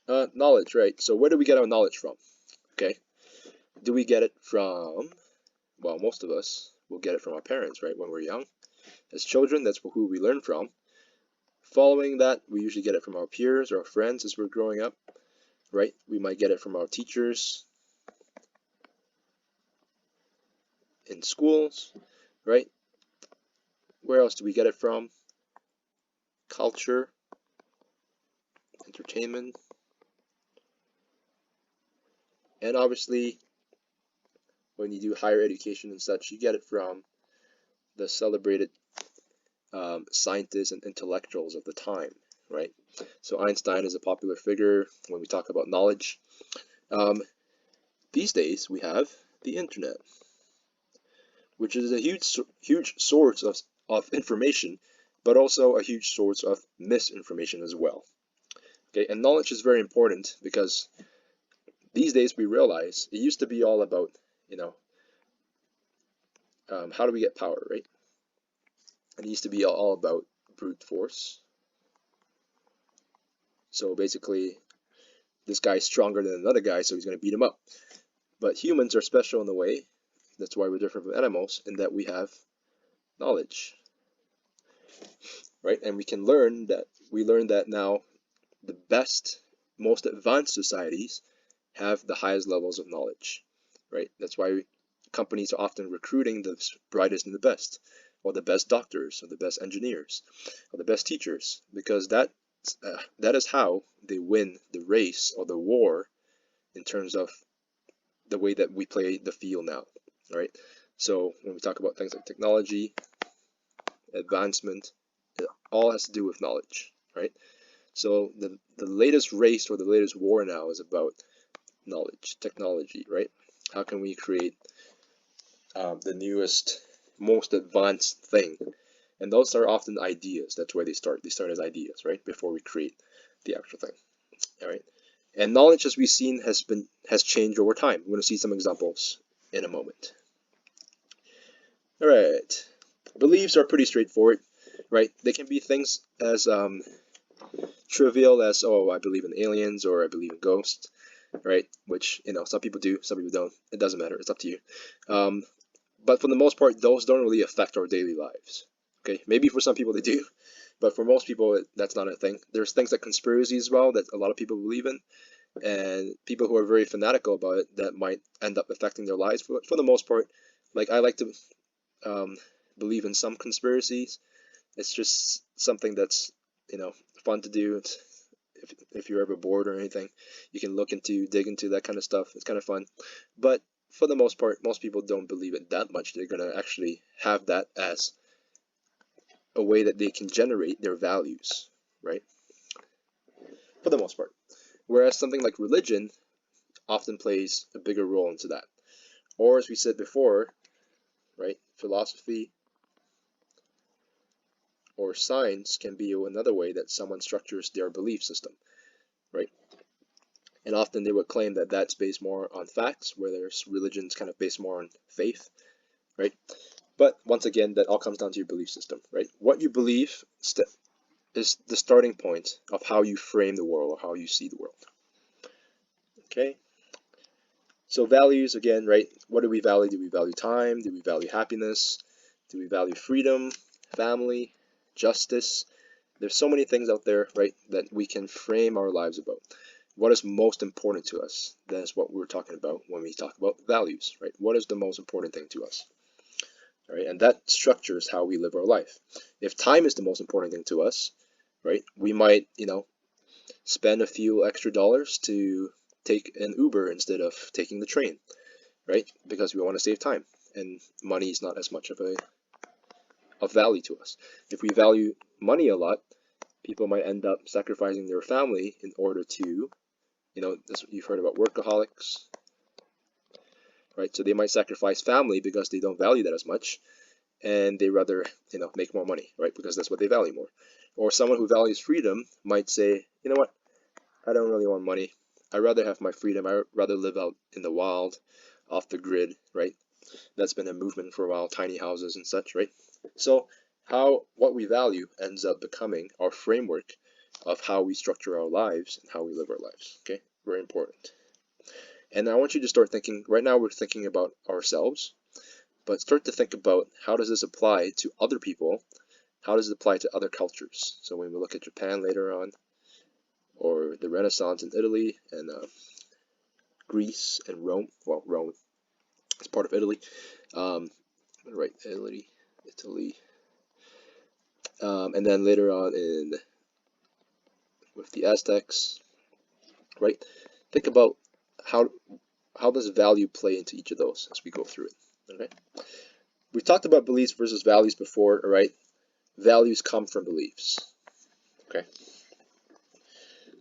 Knowledge, right? So where do we get our knowledge from? Okay, do we get it from, well, most of us will get it from our parents, right? When we're young. As children, that's who we learn from. Following that, we usually get it from our peers or our friends as we're growing up, right? We might get it from our teachers in schools, right? Where else do we get it from? Culture, entertainment, and obviously, when you do higher education and such, you get it from the celebrated scientists and intellectuals of the time, right? So Einstein is a popular figure when we talk about knowledge. Um, these days, we have the internet, which is a huge source of information, but also a huge source of misinformation as well. Okay, and knowledge is very important because these days we realize it used to be all about, you know, how do we get power, right? It used to be all about brute force. So basically, this guy's stronger than another guy, so he's going to beat him up. But humans are special in a way. That's why we're different from animals, in that we have knowledge, right? And we learn that now the best, most advanced societies have the highest levels of knowledge, right? That's why companies are often recruiting the brightest and the best, or the best doctors, or the best engineers, or the best teachers, because that is how they win the race or the war in terms of the way that we play the field now, right? So when we talk about things like technology, advancement, it all has to do with knowledge, right? So the latest race or the latest war now is about knowledge, technology, right? How can we create the newest, most advanced thing? And those are often ideas. That's where they start. They start as ideas, right? Before we create the actual thing. All right. And knowledge, as we've seen, has changed over time. We're going to see some examples in a moment. All right. Beliefs are pretty straightforward, right? They can be things as trivial as, oh, I believe in aliens or I believe in ghosts, right? Which, some people do, some people don't. It doesn't matter. It's up to you. Um, but for the most part, those don't really affect our daily lives. Okay, maybe for some people they do, but for most people, that's not a thing. There's things like conspiracy as well that a lot of people believe in, and people who are very fanatical about it that might end up affecting their lives. For the most part, like I like to um, believe in some conspiracies. It's just something that's fun to do. If you're ever bored or anything, you can dig into that kind of stuff. It's kind of fun, but for the most part, most people don't believe it that much. They're gonna actually have that as a way that they can generate their values, right? For the most part. Whereas something like religion often plays a bigger role into that. Or as we said before, right, philosophy or science can be another way that someone structures their belief system, right? And often they would claim that that's based more on facts, whereas religion's kind of based more on faith, right? But once again, that all comes down to your belief system, right? What you believe is the starting point of how you frame the world or how you see the world. Okay? So values, again, right? What do we value? Do we value time? Do we value happiness? Do we value freedom, family, justice? There's so many things out there, right, that we can frame our lives about. What is most important to us? That is what we're talking about when we talk about values, right? What is the most important thing to us? Right? And that structures how we live our life. If time is the most important thing to us, right, we might, spend a few extra dollars to take an Uber instead of taking the train, right? Because we want to save time, and money is not as much of value to us. If we value money a lot, people might end up sacrificing their family in order to, you've heard about workaholics, right? So they might sacrifice family because they don't value that as much, and they rather, make more money, right? Because that's what they value more. Or someone who values freedom might say, you know what, I don't really want money. I'd rather have my freedom. I'd rather live out in the wild, off the grid, right? That's been a movement for a while, tiny houses and such, right? So what we value ends up becoming our framework of how we structure our lives and how we live our lives. Okay, very important. And I want you to start thinking, right now we're thinking about ourselves, but start to think about how does this apply to other people? How does it apply to other cultures? So when we look at Japan later on, or the Renaissance in Italy and Greece and Rome, well, Rome is part of Italy, right, Italy, and then later on in with the Aztecs, right? Think about how does value play into each of those as we go through it. Okay, we talked about beliefs versus values before. All right, values come from beliefs. Okay,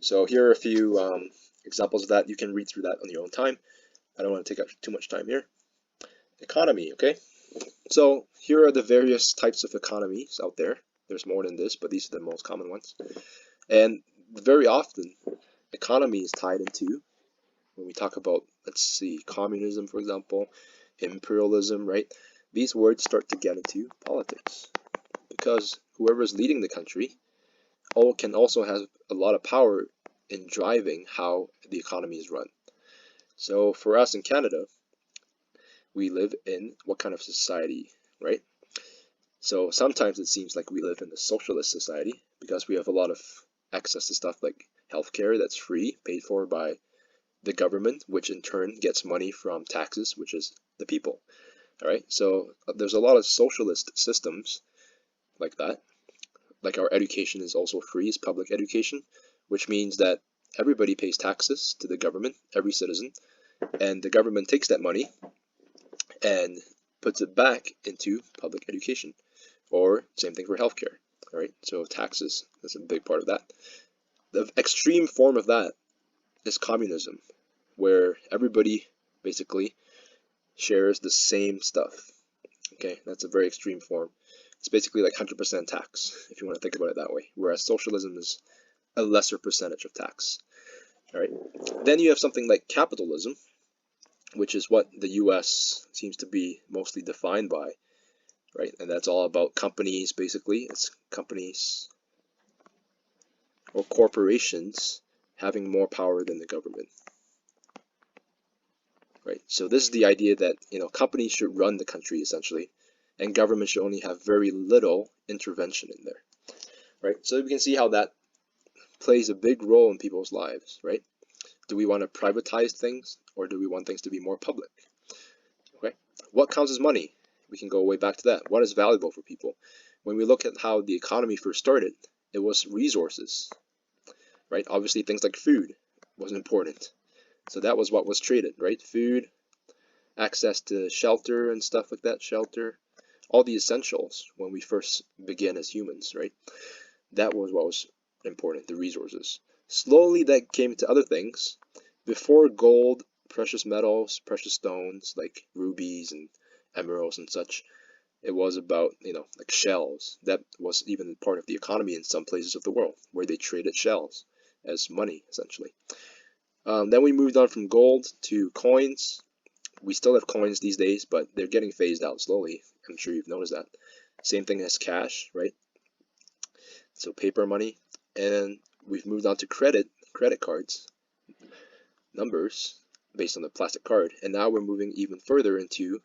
so here are a few examples of that. You can read through that on your own time. I don't want to take up too much time here. Economy. Okay, so here are the various types of economies out there. There's more than this, but these are the most common ones. And very often, economy is tied into, when we talk about, let's see, communism, for example, imperialism, right? These words start to get into politics because whoever is leading the country can also have a lot of power in driving how the economy is run. So for us in Canada, we live in what kind of society, right? So sometimes it seems like we live in a socialist society because we have a lot of access to stuff like healthcare that's free, paid for by the government, which in turn gets money from taxes, which is the people. All right, so there's a lot of socialist systems like that. Like our education is also free, it's public education, which means that everybody pays taxes to the government, every citizen, and the government takes that money and puts it back into public education. Or same thing for healthcare. All right, so taxes, that's a big part of that. The extreme form of that is communism, where everybody basically shares the same stuff. Okay, that's a very extreme form. It's basically like 100% tax, if you want to think about it that way, whereas socialism is a lesser percentage of tax. All right, then you have something like capitalism, which is what the US seems to be mostly defined by, right? And that's all about companies, basically. It's companies or corporations having more power than the government. Right? So this is the idea that, companies should run the country essentially, and government should only have very little intervention in there. Right? So we can see how that plays a big role in people's lives, right? Do we want to privatize things, or do we want things to be more public? Okay? What counts as money? We can go way back to that. What is valuable for people? When we look at how the economy first started, it was resources, right? Obviously things like food was important. So that was what was traded, right? Food, access to shelter and stuff like that, all the essentials when we first began as humans, right? That was what was important, the resources. Slowly that came to other things. Before gold, precious metals, precious stones like rubies and emeralds and such, it was about, like shells. That was even part of the economy in some places of the world where they traded shells as money, essentially. Then we moved on from gold to coins. We still have coins these days, but they're getting phased out slowly. I'm sure you've noticed that. Same thing as cash, right? So paper money. And we've moved on to credit cards, numbers based on the plastic card. And now we're moving even further into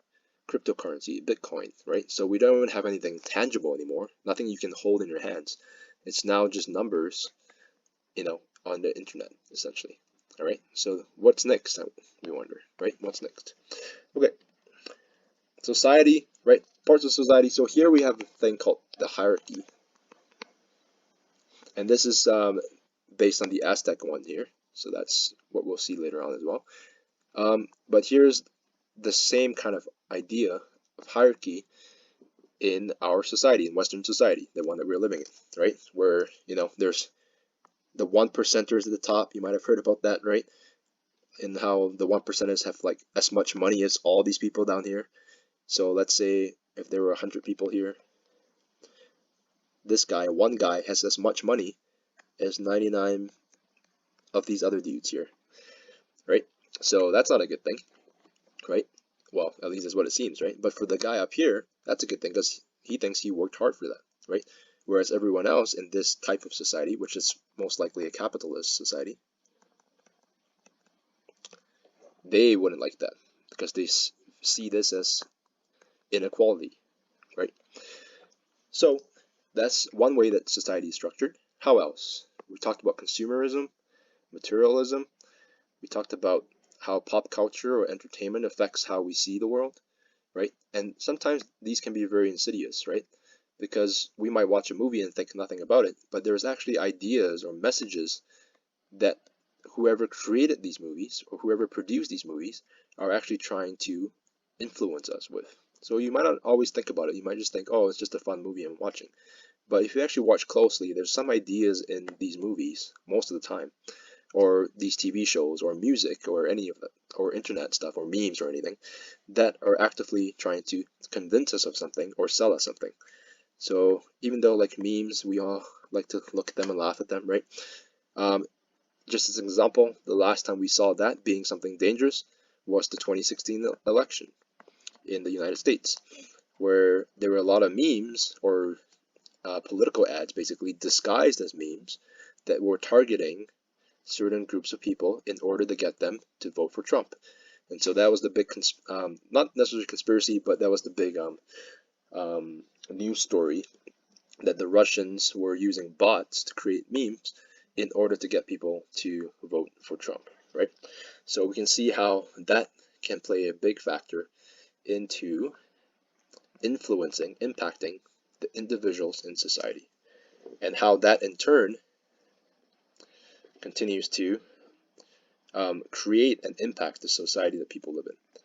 cryptocurrency, Bitcoin, right? So we don't even have anything tangible anymore, nothing you can hold in your hands. It's now just numbers, on the internet, essentially. All right, so what's next? We wonder, right? What's next? Okay, society, right? Parts of society. So here we have a thing called the hierarchy, and this is based on the Aztec one here. So that's what we'll see later on as well. But here's the same kind of idea of hierarchy in our society, in Western society, the one that we're living in, right? Where, there's the 1%ers at the top. You might have heard about that, right? And how the 1%ers have like as much money as all these people down here. So let's say if there were 100 people here, this guy, one guy, has as much money as 99 of these other dudes here, right? So that's not a good thing, right? Well, at least that's what it seems, right? But for the guy up here, that's a good thing because he thinks he worked hard for that, right? whereas everyone else in this type of society, which is most likely a capitalist society, they wouldn't like that because they see this as inequality, right? So that's one way that society is structured. How else? We talked about consumerism, materialism. We talked about how pop culture or entertainment affects how we see the world, right? And sometimes these can be very insidious, right? Because we might watch a movie and think nothing about it, but there's actually ideas or messages that whoever created these movies or whoever produced these movies are actually trying to influence us with. So you might not always think about it. You might just think, oh, it's just a fun movie I'm watching. But if you actually watch closely, there's some ideas in these movies most of the time, or these TV shows, or music, or any of that, or internet stuff, or memes, or anything, that are actively trying to convince us of something or sell us something. So even though like memes, we all like to look at them and laugh at them, right? Um, just as an example, the last time we saw that being something dangerous was the 2016 election in the United States, where there were a lot of memes or political ads basically disguised as memes that were targeting certain groups of people in order to get them to vote for Trump. And so that was the big, not necessarily conspiracy, but that was the big news story that the Russians were using bots to create memes in order to get people to vote for Trump, right? So we can see how that can play a big factor into influencing, impacting the individuals in society, and how that in turn continues to create and impact the society that people live in.